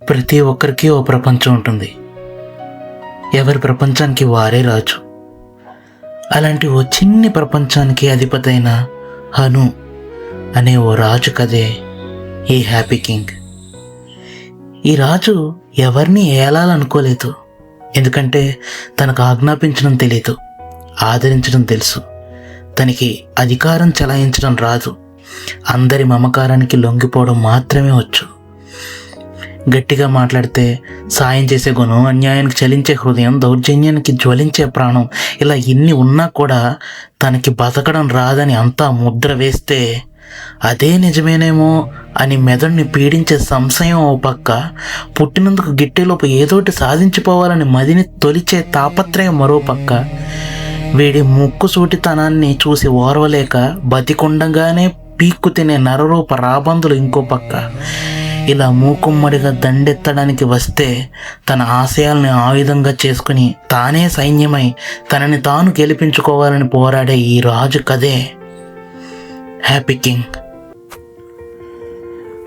ప్రతి ఒక్కరికి ఓ ప్రపంచం ఉంటుంది. ఎవరి ప్రపంచానికి వారే రాజు. అలాంటి ఓ చిన్ని ప్రపంచానికి అధిపతి అయిన హను అనే ఓ రాజు కథే ఈ హ్యాపీ కింగ్. ఈ రాజు ఎవరిని ఏలాలనుకోలేదు. ఎందుకంటే తనకు ఆజ్ఞాపించడం తెలియదు, ఆదరించడం తెలుసు. తనకి అధికారం చెలాయించడం రాదు. అందరి మమకారానికి లొంగిపోవడం మాత్రమే వచ్చు. గట్టిగా మాట్లాడితే సాయం చేసే గుణం, అన్యాయానికి చలించే హృదయం, దౌర్జన్యానికి జ్వలించే ప్రాణం, ఇలా ఇన్ని ఉన్నా కూడా తనకి బతకడం రాదని అంతా ముద్ర వేస్తే అదే నిజమేనేమో అని మెదడుని పీడించే సంశయం ఓ పక్క, పుట్టినందుకు గిట్టేలోపు ఏదోటి సాధించిపోవాలని మదిని తొలిచే తాపత్రయం మరో పక్క, వీడి ముక్కుసూటితనాన్ని చూసి ఓర్వలేక బతికుండగానే పీక్కు తినే నరరూప రాబందులు ఇంకో పక్క. ఇలా మూకుమ్మడిగా దండెత్తడానికి వస్తే తన ఆశయాల్ని ఆయుధంగా చేసుకుని తానే సైన్యమై తనని తాను గెలిపించుకోవాలని పోరాడే ఈ రాజు కథే హ్యాపీ కింగ్.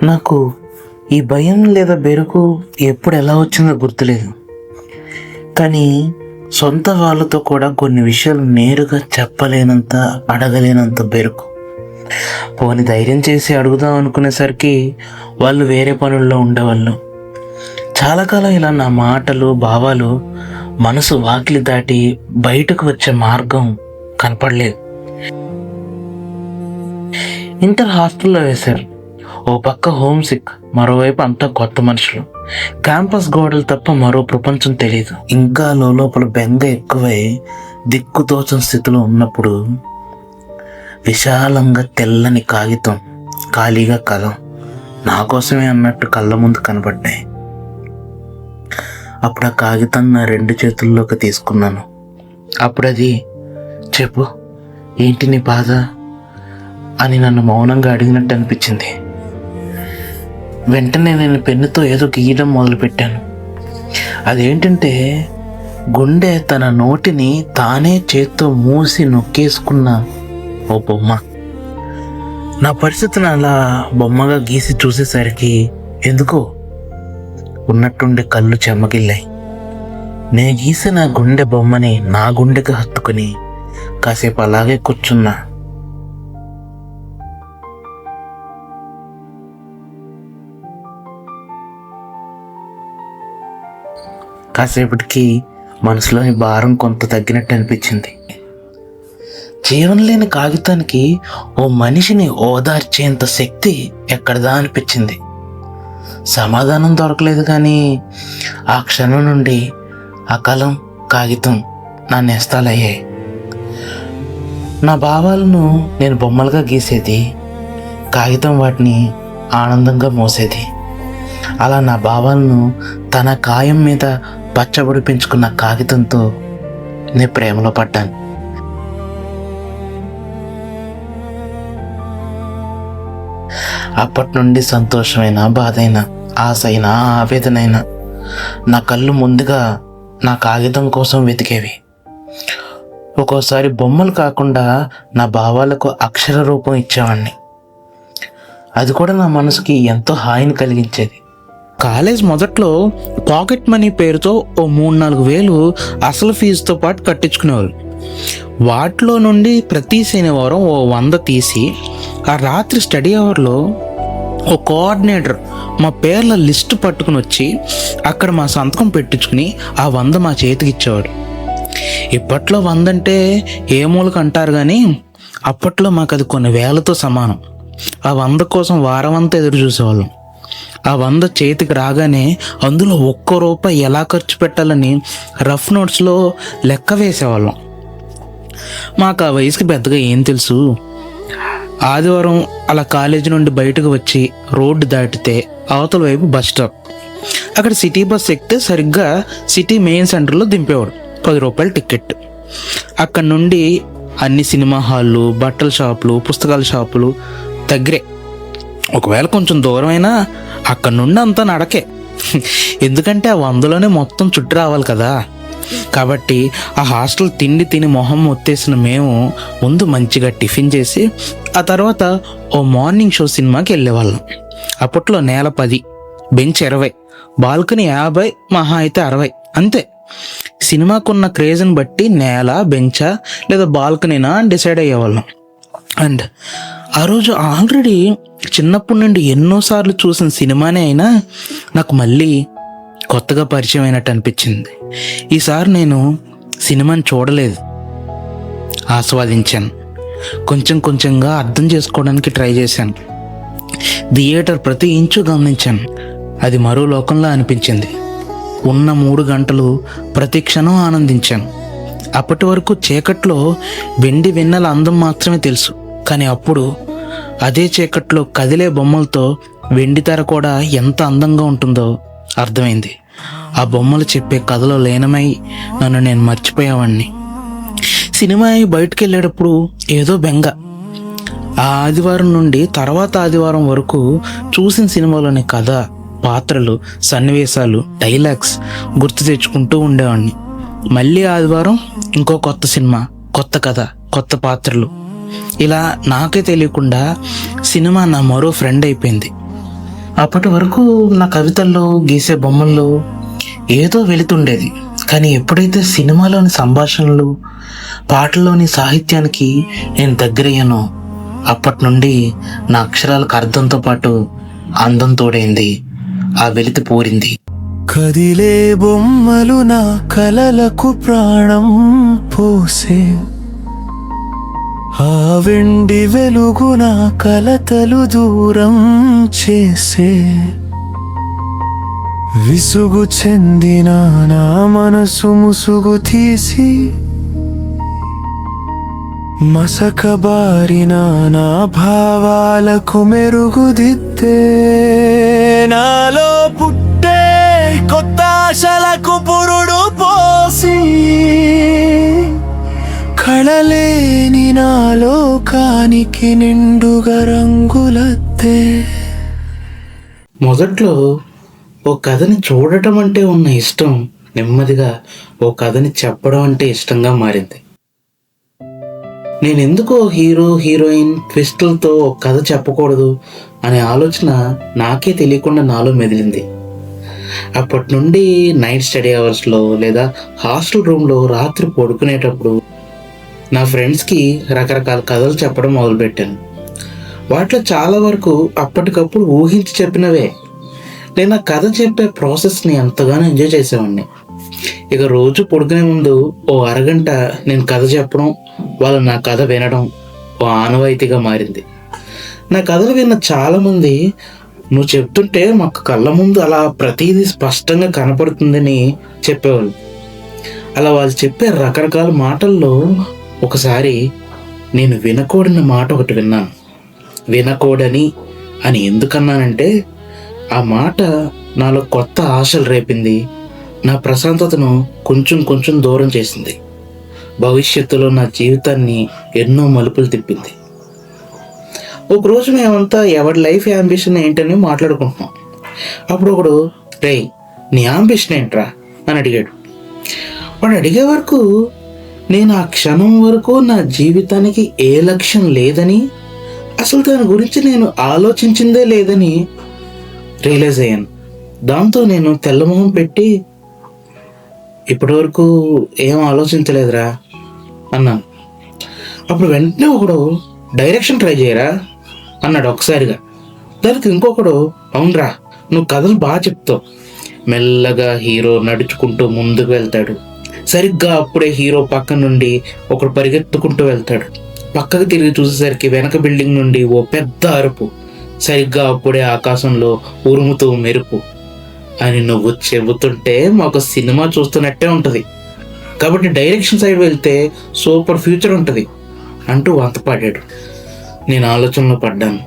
నాకు ఈ భయం లేదా బెరుకు ఎప్పుడు ఎలా వచ్చిందో గుర్తులేదు. కానీ సొంత వాళ్ళతో కూడా కొన్ని విషయాలు నేరుగా చెప్పలేనంత, అడగలేనంత బెరుకు. పోని ధైర్యం చేసి అడుగుదాం అనుకునేసరికి వాళ్ళు వేరే పనుల్లో ఉండేవాళ్ళు. చాలా కాలం ఇలా నా మాటలు, భావాలు మనసు వాకిలి దాటి బయటకు వచ్చే మార్గం కనపడలేదు. ఇంటర్ హాస్టల్లో వేశారు. ఓ పక్క హోమ్ సిక్, మరోవైపు అంతా కొత్త మనుషులు. క్యాంపస్ గోడలు తప్ప మరో ప్రపంచం తెలియదు. ఇంకా లోపల బెంగ ఎక్కువై దిక్కుతోచని స్థితిలో ఉన్నప్పుడు విశాలంగా తెల్లని కాగితం, ఖాళీగా కలం నా కోసమే అన్నట్టు కళ్ళ ముందు కనబడ్డాయి. అప్పుడు ఆ కాగితం నా 2 చేతుల్లోకి తీసుకున్నాను. అప్పుడు అది, చెప్పు ఏంటి నీ బాధ అని నన్ను మౌనంగా అడిగినట్టు అనిపించింది. వెంటనే నేను పెన్నుతో ఏదో గీయడం మొదలుపెట్టాను. అదేంటంటే, గుండె తన నోటిని తానే చేత్తో మూసి నొక్కేసుకున్న ఓ బొమ్మ. నా పరిస్థితిని అలా బొమ్మగా గీసి చూసేసరికి ఎందుకో ఉన్నట్టుండి కళ్ళు చెమ్మగిల్లాయి. నేను గీసిన గుండె బొమ్మని నా గుండెకి హత్తుకుని కాసేపు అలాగే కూర్చున్నా. కాసేపటికి మనసులోని భారం కొంత తగ్గినట్టు అనిపించింది. జీవం లేని కాగితానికి ఓ మనిషిని ఓదార్చేంత శక్తి ఎక్కడదా అనిపించింది. సమాధానం దొరకలేదు. కానీ ఆ క్షణం నుండి ఆ కలం, కాగితం నా నేస్తాలయ్యాయి. నా భావాలను నేను బొమ్మలుగా గీసేది, కాగితం వాటిని ఆనందంగా మోసేది. అలా నా భావాలను తన కాయం మీద పచ్చబడి పెంచుకున్న కాగితంతో నేను ప్రేమలో పడ్డాను. అప్పటి నుండి సంతోషమైన, బాధైనా, ఆశైనా, ఆవేదనైనా నా కళ్ళు ముందుగా నా కాగితం కోసం వెతికేవి. ఒక్కోసారి బొమ్మలు కాకుండా నా భావాలకు అక్షర రూపం ఇచ్చేవాడిని. అది కూడా నా మనసుకి ఎంతో హాయిని కలిగించేది. కాలేజ్ మొదట్లో పాకెట్ మనీ పేరుతో ఓ 3-4 వేలు అసలు ఫీజుతో పాటు కట్టించుకునేవాళ్ళు. వాటిలో నుండి ప్రతి శనివారం ఓ 100 తీసి ఆ రాత్రి స్టడీ అవర్లో ఓ కోఆర్డినేటర్ మా పేర్ల లిస్టు పట్టుకుని వచ్చి అక్కడ మా సంతకం పెట్టించుకుని ఆ 100 మా చేతికి ఇచ్చేవాడు. ఇప్పట్లో 100 అంటే ఏ మూలకు అంటారు, కానీ అప్పట్లో మాకు అది కొన్ని వేలతో సమానం. ఆ 100 కోసం వారమంతా ఎదురు చూసేవాళ్ళం. ఆ 100 చేతికి రాగానే అందులో ₹1 ఎలా ఖర్చు పెట్టాలని రఫ్ నోట్స్లో లెక్క వేసేవాళ్ళం. మాకు ఆ వయసుకి పెద్దగా ఏం తెలుసు. ఆదివారం అలా కాలేజీ నుండి బయటకు వచ్చి రోడ్డు దాటితే అవతల వైపు బస్ స్టాప్. అక్కడ సిటీ బస్ ఎక్కితే సరిగ్గా సిటీ మెయిన్ సెంటర్లో దింపేవాడు. ₹10 టికెట్. అక్కడ నుండి అన్ని సినిమా హాళ్ళు, బట్టల షాపులు, పుస్తకాల షాపులు దగ్గరే. ఒకవేళ కొంచెం దూరమైనా అక్కడ నుండి అంతా నడకే. ఎందుకంటే ఆ 100లోనే మొత్తం చుట్టూ రావాలి కదా. కాబట్టి ఆ హాస్టల్ తిండి తిని మొహం మొత్తేసిన మేము ముందు మంచిగా టిఫిన్ చేసి ఆ తర్వాత ఓ మార్నింగ్ షో సినిమాకి వెళ్ళేవాళ్ళం. అప్పట్లో నెల 10 బెంచ్ 20, బాల్కనీ 50, మహా అయితే 60 అంతే. సినిమాకున్న క్రేజ్ని బట్టి నేల, బెంచా లేదా బాల్కనీనా డిసైడ్ అయ్యేవాళ్ళం. అండ్ ఆ రోజు ఆల్రెడీ చిన్నప్పటి నుండి ఎన్నోసార్లు చూసిన సినిమానే అయినా నాకు మళ్ళీ కొత్తగా పరిచయం అయినట్టు అనిపించింది. ఈసారి నేను సినిమాని చూడలేదు, ఆస్వాదించాను. కొంచెం కొంచెంగా అర్థం చేసుకోవడానికి ట్రై చేశాను. థియేటర్ ప్రతి ఇంచు గమనించాను. అది మరో లోకంలో అనిపించింది. ఉన్న 3 గంటలు ప్రతి క్షణం ఆనందించాను. అప్పటి వరకు చీకట్లో వెండి వెన్నెల అందం మాత్రమే తెలుసు, కానీ అప్పుడు అదే చీకట్లో కదిలే బొమ్మలతో వెండి తెర కూడా ఎంత అందంగా ఉంటుందో అర్థమైంది. ఆ బొమ్మలు చెప్పే కథలో లీనమై నన్ను నేను మర్చిపోయేవాడిని. సినిమా అయి బయటకు వెళ్ళేటప్పుడు ఏదో బెంగ. ఆ ఆదివారం నుండి తర్వాత ఆదివారం వరకు చూసిన సినిమాలోని కథ, పాత్రలు, సన్నివేశాలు, డైలాగ్స్ గుర్తు తెచ్చుకుంటూ ఉండేవాడిని. మళ్ళీ ఆదివారం ఇంకో కొత్త సినిమా, కొత్త కథ, కొత్త పాత్రలు. ఇలా నాకే తెలియకుండా సినిమా నా మరో ఫ్రెండ్ అయిపోయింది. అప్పటి వరకు నా కవితల్లో, గీసే బొమ్మల్లో ఏదో వెళుతుండేది. కానీ ఎప్పుడైతే సినిమాలోని సంభాషణలు, పాటల్లోని సాహిత్యానికి నేను దగ్గరయ్యానో అప్పటి నుండి నా అక్షరాలకు అర్థంతో పాటు అందం తోడైంది. ఆ వెలితి పోరింది. కదిలే బొమ్మలు నా కలలకు ప్రాణం పోసే, ఆ వెండి వెలుగు నా కలతలు దూరం చేసే. విసుగు చెందిన నా మనసు ముసుగు తీసి, మసకబారిన నా భావాలకు మెరుగుదిద్దే. నాలో పుట్టే కొత్త ఆశలకు పురుడు పోసి, కళలేని నా లోకానికి నిండుగా రంగులద్దే. మొదట్లో ఓ కథని చూడటం అంటే ఉన్న ఇష్టం నెమ్మదిగా ఓ కథని చెప్పడం అంటే ఇష్టంగా మారింది. నేను ఎందుకో హీరో హీరోయిన్ ట్విస్టులతో ఒక కథ చెప్పకూడదు అనే ఆలోచన నాకే తెలియకుండా నాలో మెదిలింది. అప్పటి నుండి నైట్ స్టడీ అవర్స్లో లేదా హాస్టల్ రూమ్లో రాత్రి పడుకునేటప్పుడు నా ఫ్రెండ్స్కి రకరకాల కథలు చెప్పడం మొదలుపెట్టాను. వాటిలో చాలా వరకు అప్పటికప్పుడు ఊహించి చెప్పినవే. నేను ఆ కథ చెప్పే ప్రాసెస్ని ఎంతగానో ఎంజాయ్ చేసేవాడిని. ఇక రోజు పడుకునే ముందు ఓ అరగంట నేను కథ చెప్పడం, వాళ్ళు నా కథ వినడం ఓ ఆనవాయితీగా మారింది. నా కథలు విన్న చాలామంది నువ్వు చెప్తుంటే మాకు కళ్ళ ముందు అలా ప్రతిదీ స్పష్టంగా కనపడుతుందని చెప్పేవాళ్ళు. అలా వాళ్ళు చెప్పే రకరకాల మాటల్లో ఒకసారి నేను వినకూడని మాట ఒకటి విన్నాను. వినకూడని అని ఎందుకన్నానంటే ఆ మాట నాలో కొత్త ఆశలు రేపింది. నా ప్రశాంతతను కొంచెం కొంచెం దూరం చేసింది. భవిష్యత్తులో నా జీవితాన్ని ఎన్నో మలుపులు తిప్పింది. ఒకరోజు మేమంతా ఎవరి లైఫ్ యాంబిషన్ ఏంటని మాట్లాడుకుంటున్నాం. అప్పుడు ఒకడు, రేయ్ నీ యాంబిషన్ ఏంట్రా అని అడిగాడు. వాడు అడిగే వరకు నేను ఆ క్షణం వరకు నా జీవితానికి ఏ లక్ష్యం లేదని, అసలు దాని గురించి నేను ఆలోచించిందే లేదని రియలైజ్ అయ్యాను. దాంతో నేను తెల్లమొహం పెట్టి, ఇప్పటివరకు ఏం ఆలోచించలేదురా అన్నాను. అప్పుడు వెంటనే ఒకడు, డైరెక్షన్ ట్రై చేయరా అన్నాడు ఒకసారిగా. దానికి ఇంకొకడు, అవునరా నువ్వు కథలు బాగా చెప్తావు. మెల్లగా హీరో నడుచుకుంటూ ముందుకు వెళ్తాడు. సరిగ్గా అప్పుడే హీరో పక్క నుండి ఒకడు పరిగెత్తుకుంటూ వెళ్తాడు. పక్కకు తిరిగి చూసేసరికి వెనక బిల్డింగ్ నుండి ఓ పెద్ద అరుపు. సరిగ్గా అప్పుడే ఆకాశంలో ఉరుముతూ మెరుపు అని నువ్వు చెబుతుంటే మాకు సినిమా చూస్తున్నట్టే ఉంటుంది. కాబట్టి డైరెక్షన్ సైడ్ వెళ్తే సూపర్ ఫ్యూచర్ ఉంటుంది అంటూ వంత పాడాడు. నేను ఆలోచనలో పడ్డాను.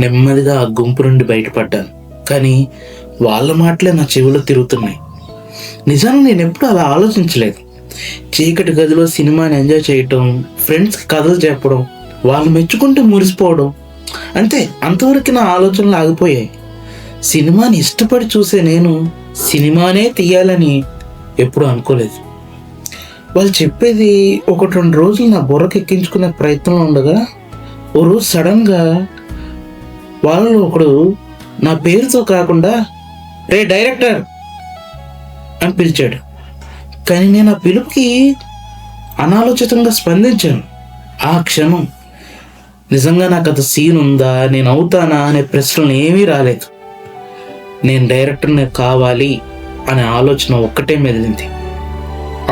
నెమ్మదిగా ఆ గుంపు నుండి బయటపడ్డాను. కానీ వాళ్ళ మాటలే నా చెవిలో తిరుగుతున్నాయి. నిజాన్ని నేను ఎప్పుడు అలా ఆలోచించలేదు. చీకటి గదిలో సినిమాని ఎంజాయ్ చేయటం, ఫ్రెండ్స్కి కథలు చెప్పడం, వాళ్ళు మెచ్చుకుంటే మురిసిపోవడం, అంతే. అంతవరకు నా ఆలోచనలు ఆగిపోయాయి. సినిమాని ఇష్టపడి చూసే నేను సినిమానే తీయాలని ఎప్పుడూ అనుకోలేదు. వాళ్ళు చెప్పేది 1-2 రోజులు నా బుర్రకు ఎక్కించుకునే ప్రయత్నంలో ఉండగా ఓ రోజు సడన్గా వాళ్ళలో ఒకడు నా పేరుతో కాకుండా రే డైరెక్టర్ అని పిలిచాడు. కానీ నేను ఆ పిలుపుకి అనాలోచితంగా స్పందించాను. ఆ క్షణం నిజంగా నాకు అది సీన్ ఉందా, నేను అవుతానా అనే ప్రశ్నలు ఏమీ రాలేదు. నేను డైరెక్టర్ని కావాలి అనే ఆలోచన ఒక్కటే మెదిలింది.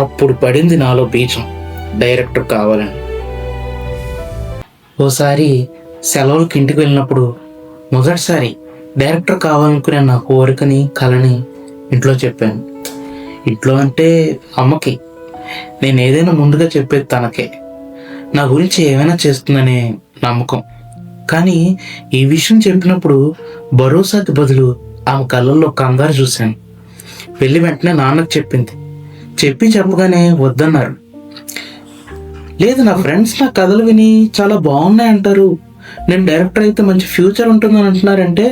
అప్పుడు పడింది నాలో బీజం, డైరెక్టర్ కావాలని. ఓసారి సెలవులకి ఇంటికి వెళ్ళినప్పుడు మొదటిసారి డైరెక్టర్ కావాలనుకునే నా కోరికని కలని ఇంట్లో చెప్పాను. ఇంట్లో అంటే అమ్మకి. నేను ఏదైనా ముందుగా చెప్పేది తనకే, నా గురించి ఏమైనా చేస్తుందనే నమ్మకం. కానీ ఈ విషయం చెప్పినప్పుడు భరోసాకి బదులు ఆమె కళ్ళల్లో కంగారు చూశాను. వెళ్ళి వెంటనే నాన్నకు చెప్పింది. చెప్పగానే వద్దన్నారు. లేదు, నా ఫ్రెండ్స్ నా కథలు విని చాలా బాగున్నాయి అంటారు, నేను డైరెక్టర్ అయితే మంచి ఫ్యూచర్ ఉంటుందని అంటున్నారంటే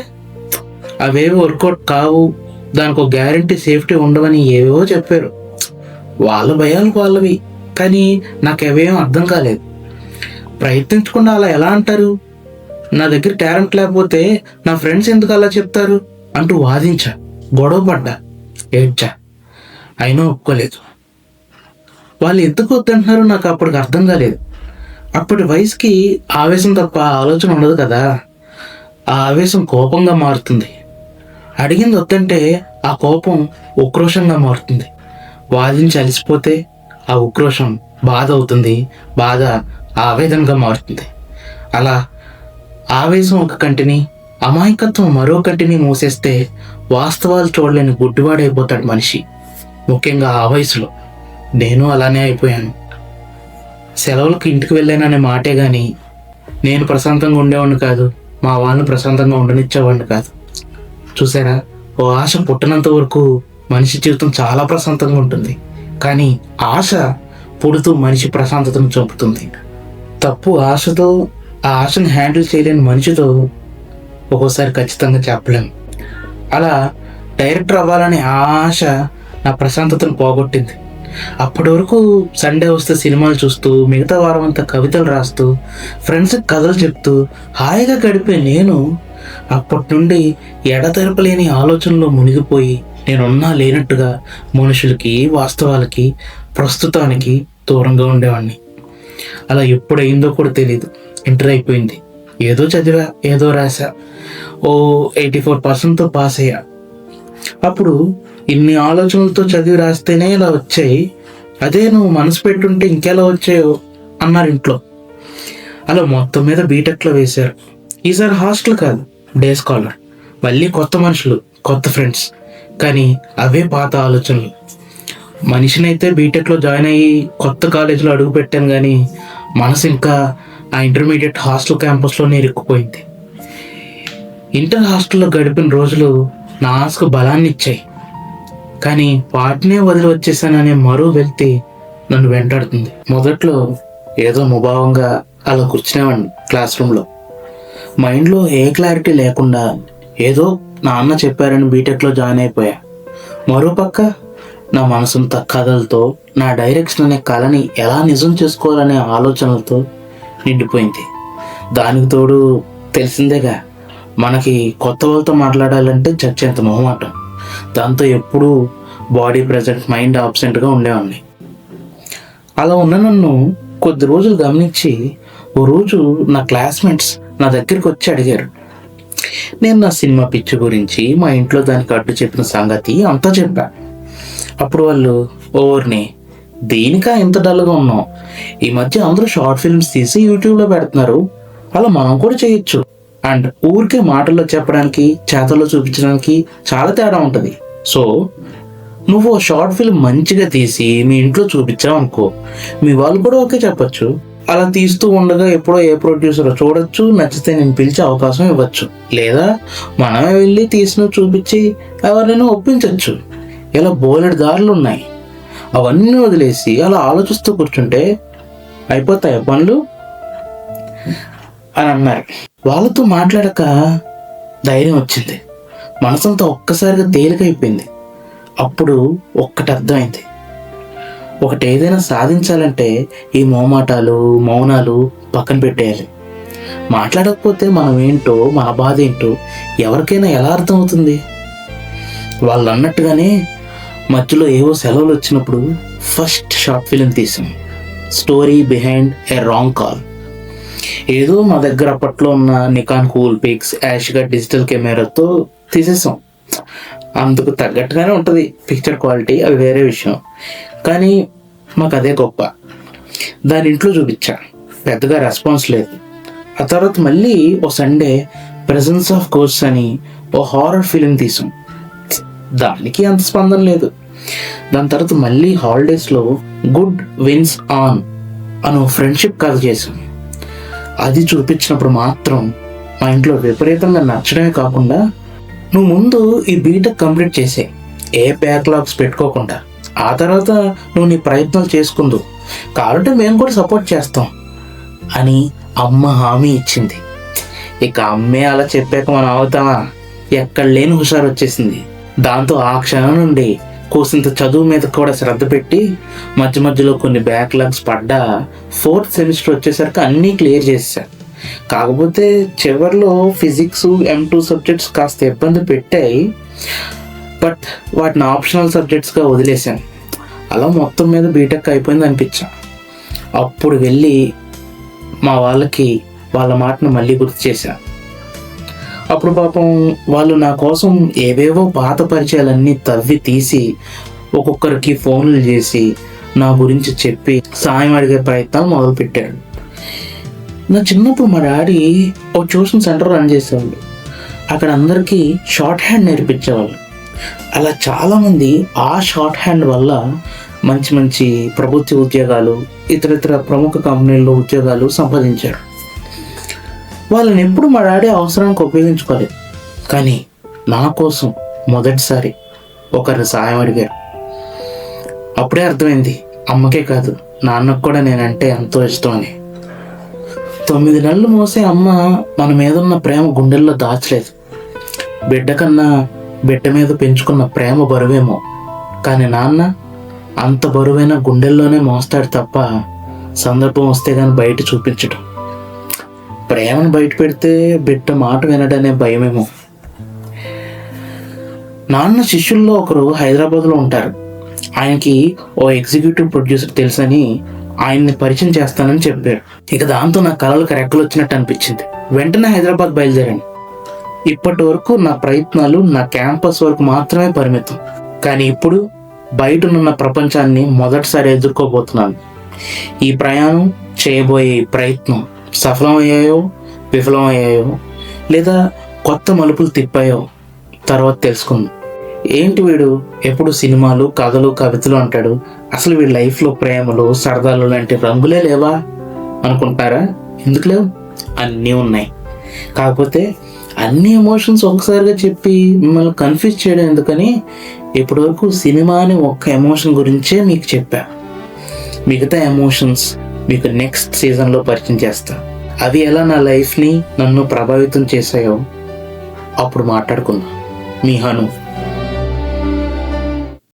అవేవి వర్కౌట్ కావు, దానికి ఒక గ్యారంటీ సేఫ్టీ ఉండవని ఏవేవో చెప్పారు. వాళ్ళ భయాలు వాళ్ళవి, కానీ నాకు అవేం అర్థం కాలేదు. ప్రయత్నించకుండా అలా ఎలా అంటారు? నా దగ్గర టాలెంట్ లేకపోతే నా ఫ్రెండ్స్ ఎందుకు అలా చెప్తారు అంటూ వాదించా, గొడవ పడ్డా, ఏడ్చా. అయినా ఒప్పుకోలేదు. వాళ్ళు ఎందుకు వద్దంటున్నారో నాకు అప్పటికి అర్థం కాలేదు. అప్పటి వయసుకి ఆవేశం తప్ప ఆలోచన ఉండదు కదా. ఆ ఆవేశం కోపంగా మారుతుంది. అడిగింది వద్దంటే ఆ కోపం ఉక్రోషంగా మారుతుంది. వాదించి అలసిపోతే ఆ ఉక్రోషం బాధ అవుతుంది, బాధ ఆవేదనగా మారుతుంది. అలా ఆవేశం ఒక కంటిని, అమాయకత్వం మరో కంటిని మూసేస్తే వాస్తవాలు చూడలేని గుడ్డివాడైపోతాడు మనిషి, ముఖ్యంగా ఆ వయసులో. నేను అలానే అయిపోయాను. సెలవులకు ఇంటికి వెళ్ళాననే మాటే కానీ నేను ప్రశాంతంగా ఉండేవాడిని కాదు, మా వాళ్ళని ప్రశాంతంగా ఉండనిచ్చేవాడిని కాదు. చూసారా, ఓ ఆశ పుట్టినంత వరకు మనిషి జీవితం చాలా ప్రశాంతంగా ఉంటుంది, కానీ ఆశ పుడుతూ మనిషి ప్రశాంతతను చంపుతుంది. తప్పు ఆశతో, ఆ ఆశను హ్యాండిల్ చేయలేని మనిషితో ఒక్కోసారి ఖచ్చితంగా చెప్పలేము. అలా డైరెక్టర్ అవ్వాలనే ఆ ఆశ నా ప్రశాంతతను పోగొట్టింది. అప్పటి వరకు సండే వస్తే సినిమాలు చూస్తూ, మిగతా వారం అంతా కవితలు రాస్తూ, ఫ్రెండ్స్కి కథలు చెప్తూ హాయిగా గడిపే నేను అప్పటి నుండి ఎడతెరపలేని ఆలోచనలో మునిగిపోయి నేనున్నా లేనట్టుగా మనుషులకి, వాస్తవాలకి, ప్రస్తుతానికి దూరంగా ఉండేవాడిని. అలా ఎప్పుడైందో కూడా తెలియదు. ఇంటర్ అయిపోయింది. ఏదో చదివా, ఏదో రాసా, ఓ 84%తో పాస్ అయ్యా. అప్పుడు ఇన్ని ఆలోచనలతో చదివి రాస్తేనే ఇలా వచ్చాయి, అదే నువ్వు మనసు పెట్టుంటే ఇంకెలా వచ్చాయో అన్నారు ఇంట్లో. అలా మొత్తం మీద బీటెక్లో వేశారు. ఈసారి హాస్టల్ కాదు, డే స్కాలర్. మళ్ళీ కొత్త మనుషులు, కొత్త ఫ్రెండ్స్, కానీ అవే పాత ఆలోచనలు. మనిషినైతే బీటెక్లో జాయిన్ అయ్యి కొత్త కాలేజీలో అడుగు పెట్టాను, కానీ మనసు ఇంకా ఆ ఇంటర్మీడియట్ హాస్టల్ క్యాంపస్లోనే ఇరుక్కుపోయింది. ఇంటర్ హాస్టల్లో గడిపిన రోజులు నా ఆశకు బలాన్ని ఇచ్చాయి, కానీ వాటినే వదిలి వచ్చేసాననే మరో వెళ్తే నన్ను వెంటాడుతుంది. మొదట్లో ఏదో ముభావంగా అలా కూర్చునేవాడిని క్లాస్ రూమ్లో. మైండ్లో ఏ క్లారిటీ లేకుండా ఏదో నాన్న చెప్పారని బీటెక్లో జాయిన్ అయిపోయా. మరోపక్క నా మనసంతా కథలతో, నా డైరెక్షన్ అనే కళని ఎలా నిజం చేసుకోవాలనే ఆలోచనలతో నిండిపోయింది. దానికి తోడు తెలిసిందేగా, మనకి కొత్త వాళ్ళతో మాట్లాడాలంటే చచ్చేంత మొహమాటం. దాంతో ఎప్పుడూ బాడీ ప్రెజెంట్, మైండ్ ఆబ్సెంట్గా ఉండేవాడిని. అలా ఉన్న నన్ను కొద్ది రోజులు గమనించి ఓ రోజు నా క్లాస్మేట్స్ నా దగ్గరికి వచ్చి అడిగారు. నేను నా సినిమా పిచ్చి గురించి, మా ఇంట్లో దానికి అడ్డు చెప్పిన సంగతి అంతా చెప్పా. అప్పుడు వాళ్ళు, ఓర్ని దేనికా ఇంత డల్గా ఉన్నాం, ఈ మధ్య అందరూ షార్ట్ ఫిల్మ్స్ తీసి యూట్యూబ్లో పెడుతున్నారు, అలా మనం కూడా చేయొచ్చు. అండ్ ఊరికే మాటల్లో చెప్పడానికి, చేతల్లో చూపించడానికి చాలా తేడా ఉంటుంది. సో నువ్వు షార్ట్ ఫిల్మ్ మంచిగా తీసి మీ ఇంట్లో చూపించావు అనుకో, మీ వాళ్ళు కూడా ఓకే చెప్పచ్చు. అలా తీస్తూ ఉండగా ఎప్పుడో ఏ ప్రొడ్యూసర్ చూడొచ్చు, నచ్చితే నేను పిలిచే అవకాశం ఇవ్వచ్చు, లేదా మనమే వెళ్ళి తీసిన చూపించి ఎవరినైనా ఒప్పించవచ్చు. ఇలా బోలెడు దారులు ఉన్నాయి. అవన్నీ వదిలేసి అలా ఆలోచిస్తూ కూర్చుంటే అయిపోతాయి పనులు అని అన్నారు. వాళ్ళతో మాట్లాడక ధైర్యం వచ్చింది, మనసంతా ఒక్కసారిగా తేలికైపోయింది. అప్పుడు ఒక్కటి అర్థమైంది, ఒకటి ఏదైనా సాధించాలంటే ఈ మోమాటాలు, మౌనాలు పక్కన పెట్టేయాలి. మాట్లాడకపోతే మనం ఏంటో, మన బాధ ఏంటో ఎవరికైనా ఎలా అర్థమవుతుంది? వాళ్ళు అన్నట్టుగానే మధ్యలో ఏవో సెలవులు వచ్చినప్పుడు ఫస్ట్ షార్ట్ ఫిలిం తీసాం, స్టోరీ బిహైండ్ ఏ రాంగ్ కాల్. ఏదో మా దగ్గర అప్పట్లో ఉన్న నికాన్ కూల్ పిక్స్, యాష్గా డిజిటల్ కెమెరాతో తీసేసాం. అందుకు తగ్గట్టుగానే ఉంటుంది పిక్చర్ క్వాలిటీ, అది వేరే విషయం. కానీ మాకు అదే గొప్ప. దాని ఇంట్లో చూపించా, పెద్దగా రెస్పాన్స్ లేదు. ఆ తర్వాత మళ్ళీ ఓ సండే ప్రెజెన్స్ ఆఫ్ గోస్ట్ అని ఓ హారర్ ఫిలిం తీసాం, దానికి అంత స్పందన లేదు. దాని తర్వాత మళ్ళీ హాలిడేస్లో గుడ్ విన్స్ ఆన్ అని ఫ్రెండ్షిప్ కథ చేసాం. అది చూపించినప్పుడు మాత్రం మా ఇంట్లో విపరీతంగా నచ్చడమే కాకుండా, నువ్వు ముందు ఈ బీటెక్ కంప్లీట్ చేసే, ఏ బ్యాక్లాగ్స్ పెట్టుకోకుండా, ఆ తర్వాత నువ్వు నీ ప్రయత్నాలు చేసుకుందు, కాబట్టి మేము కూడా సపోర్ట్ చేస్తాం అని అమ్మ హామీ ఇచ్చింది. ఇక అమ్మే అలా చెప్పాక మనం అవుతామా, ఎక్కడ లేని హుషారు వచ్చేసింది. దాంతో ఆ క్షణం నుండి కోసింత చదువు మీద కూడా శ్రద్ధ పెట్టి, మధ్య మధ్యలో కొన్ని బ్యాక్లాగ్స్ పడ్డా 4th సెమిస్టర్ వచ్చేసరికి అన్నీ క్లియర్ చేశాను. కాకపోతే చివరిలో ఫిజిక్స్, M2 సబ్జెక్ట్స్ కాస్త ఇబ్బంది పెట్టాయి, బట్ వాటిని ఆప్షనల్ సబ్జెక్ట్స్గా వదిలేశాను. అలా మొత్తం మీద బీటెక్ అయిపోయింది అనిపించా. అప్పుడు వెళ్ళి మా వాళ్ళకి వాళ్ళ మాటను మళ్ళీ గుర్తు చేశాను. అప్పుడు పాపం వాళ్ళు నా కోసం ఏవేవో పాత పరిచయాలన్నీ తవ్వి తీసి ఒక్కొక్కరికి ఫోన్లు చేసి నా గురించి చెప్పి సాయం అడిగే ప్రయత్నాలు మొదలుపెట్టాడు. నా చిన్నప్పుడు మా డాడీ ఒక ట్యూషన్ సెంటర్ రన్ చేసేవాళ్ళు. అక్కడ అందరికీ షార్ట్ హ్యాండ్ నేర్పించేవాళ్ళు. అలా చాలామంది ఆ షార్ట్ హ్యాండ్ వల్ల మంచి మంచి ప్రభుత్వ ఉద్యోగాలు, ఇతర ప్రముఖ కంపెనీల్లో ఉద్యోగాలు సంపాదించారు. వాళ్ళని ఎప్పుడు మా డాడీ అవసరానికి ఉపయోగించుకోలేదు. కానీ నా కోసం మొదటిసారి ఒకరిని సాయం అడిగారు. అప్పుడే అర్థమైంది, అమ్మకే కాదు నాన్నకు కూడా నేనంటే ఎంతో ఇష్టం అని. 9 నెలలు మోసే అమ్మ మన మీద ఉన్న ప్రేమ గుండెల్లో దాచలేదు. బిడ్డ కన్నా బిడ్డ మీద పెంచుకున్న ప్రేమ బరువేమో, కానీ నాన్న అంత బరువైన గుండెల్లోనే మోస్తాడు తప్ప సందర్భం వస్తే కానీ బయట చూపించడం. ప్రేమను బయట పెడితే బిడ్డ మాట వినడనే భయమేమో. నాన్న శిష్యుల్లో ఒకరు హైదరాబాద్లో ఉంటారు. ఆయనకి ఓ ఎగ్జిక్యూటివ్ ప్రొడ్యూసర్ తెలుసని ఆయన్ని పరిచయం చేస్తానని చెప్పారు. ఇక దాంతో నా కళలకు రెక్కలు వచ్చినట్టు అనిపించింది. వెంటనే హైదరాబాద్ బయలుదేరాను. ఇప్పటి వరకు నా ప్రయత్నాలు నా క్యాంపస్ వరకు మాత్రమే పరిమితం. కానీ ఇప్పుడు బయటనున్న ప్రపంచాన్ని మొదటిసారి ఎదుర్కోబోతున్నాను. ఈ ప్రయాణం, చేయబోయే ప్రయత్నం సఫలమయ్యాయో, విఫలమయ్యాయో, లేదా కొత్త మలుపులు తిప్పాయో తర్వాత తెలుసుకుందాం. ఏంటి వీడు ఎప్పుడు సినిమాలు, కథలు, కవితలు అంటాడు, అసలు వీడి లైఫ్లో ప్రేమలు, సరదాలు లాంటి రంగులే లేవా అనుకుంటారా? ఎందుకు లేవు? అన్నీ ఉన్నాయి. కాకపోతే అన్ని ఎమోషన్స్ ఒకసారిగా చెప్పి మిమ్మల్ని కన్ఫ్యూజ్ చేయడం ఎందుకని ఇప్పటివరకు సినిమా అని ఒక్క ఎమోషన్ గురించే మీకు చెప్పా. మిగతా ఎమోషన్స్ మీకు నెక్స్ట్ సీజన్లో పరిచయం చేస్తా. అవి ఎలా నా లైఫ్ని, నన్ను ప్రభావితం చేశాయో అప్పుడు మాట్లాడుకుందాం. మీ హను.